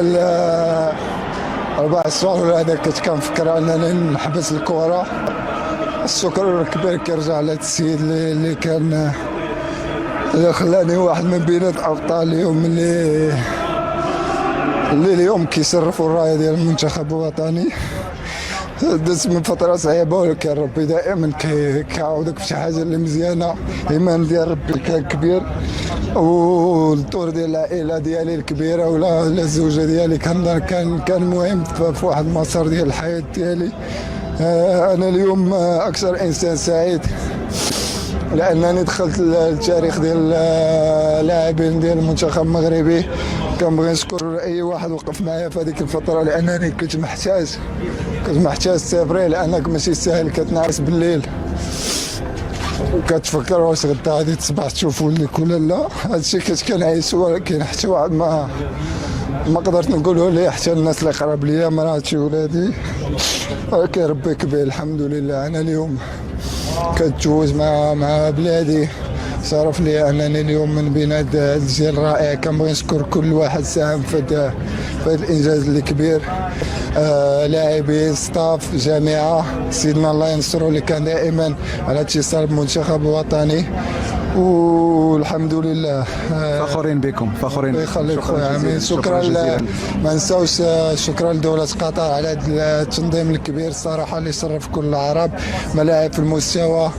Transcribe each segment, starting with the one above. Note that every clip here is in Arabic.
ديال 4 شهور هذا كنت كنفكر انني نحبس الكره. الشكر الكبير كيرجع لهذا السيد اللي كان اللي خلاني واحد من بينات ابطال اليوم اللي اليوم كيشرفوا الرايه ديال المنتخب الوطني. دزت من فتره صعيبه، ولكن ربي دائما كيعاودك في شي حاجه اللي مزيانه. الايمان ديال ربي كان كبير، والدور ديال العائله ديالي الكبيره ولا الزوجه ديالي كان مهم في واحد المسار ديال الحياه ديالي. انا اليوم اكثر انسان سعيد لانني دخلت التاريخ ديال اللاعبين ديال المنتخب المغربي. كنبغي نشكر اي واحد وقف معايا في هذيك الفتره، لانني كنت محتاج سيفري، لانك ماشي سهل كتنعس بالليل وكتفكر واش غدا غادي تصبح تشوف وليك ولا لا. هادشي كنت كنعيش، ولكن حتى واحد ما قدرت نقوله ليه، حتى الناس اللي قرب ليا، مراتي ولادي. ولكن ربي كبير الحمد لله. انا اليوم كنتزوج مع بلادي. شرف لي انني اليوم من بين هذا الجيل الرائع. كنبغي نشكر كل واحد ساهم في هذا الانجاز الكبير، لاعبين، ستاف، جامعه، سيدنا الله ينصرو اللي كان دائما على اتصال بالمنتخب الوطني. والحمد لله فخورين بكم، فخورين. يخليك خويا عمي. شكرا ما نساوش شكرا لدولة قطر على هذا التنظيم الكبير الصراحة اللي شرف كل العرب. ملاعب في المستوى،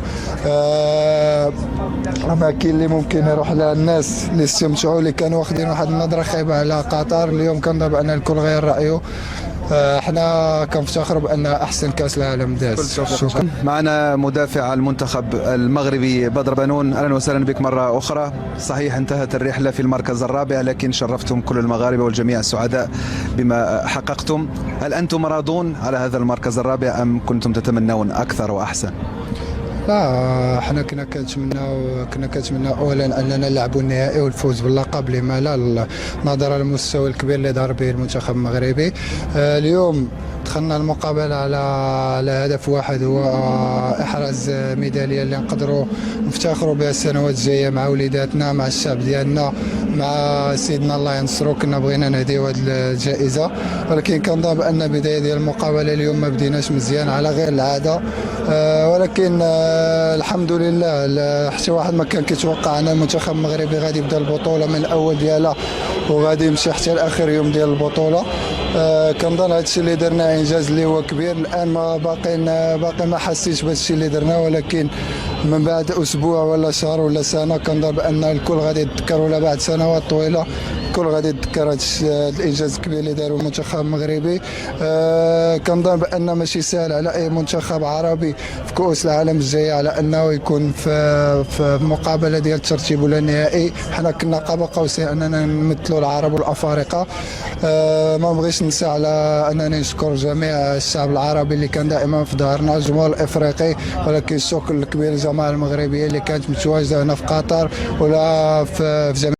أماكن اللي ممكن يروح لها الناس اللي استمتعوا، اللي كانوا واخدين واحد النظرة خايبة على قطر. اليوم كنظن أن الكل غير رأيه. احنا كنفتخروا بان احسن كاس العالم داز. شكرا. معنا مدافع المنتخب المغربي بدر بنون، اهلا وسهلا بك مره اخرى. صحيح انتهت الرحله في المركز الرابع، لكن شرفتم كل المغاربه والجميع سعداء بما حققتم. هل انتم راضون على هذا المركز الرابع ام كنتم تتمنون اكثر واحسن؟ لا، احنا كنا كنتمنى اولا اننا نلعبوا النهائي والفوز باللقب، لما لا، نظرا للمستوى الكبير اللي ظهر به المنتخب المغربي. اليوم دخلنا المقابله على هدف واحد، هو احراز ميداليه اللي نقدروا نفتخروا بها السنوات الجايه مع وليداتنا، مع الشعب ديالنا، مع سيدنا الله ينصرو. كنا بغينا نهديو هذه الجائزه، ولكن كنظن بان بدايه ديال المقابله اليوم ما بديناش مزيان على غير العاده. ولكن الحمد لله، حتى واحد ما كان كيتوقع ان المنتخب المغربي غادي يبدا البطوله من الاول ديالها وغادي يمشي حتى لاخر يوم ديال البطوله. كنظن هذا الشيء اللي درنا انجاز اللي هو كبير. الان ما باقي ما حسيتش بهذا الشيء اللي درنا، ولكن من بعد اسبوع ولا شهر ولا سنه كنظن بان الكل غادي يتذكر، ولا بعد سنوات طويله الكل غادي يتذكر هذا الانجاز الكبير اللي داروا المنتخب المغربي. كنظن بان ماشي سهل على اي منتخب عربي في كؤوس العالم الجايه على انه يكون في مقابله ديال الترتيب ولا النهائي. حنا كنا قاب قوسين اننا نمثلوا العرب والافارقه. ما بغيش ننسى على انني نشكر جميع الشعب العربي اللي كان دائما في ظهرنا، الجمهور الافريقي، ولكن الشكر الكبير للجماعه المغربيه اللي كانت متواجده هنا في قطر ولا في جميع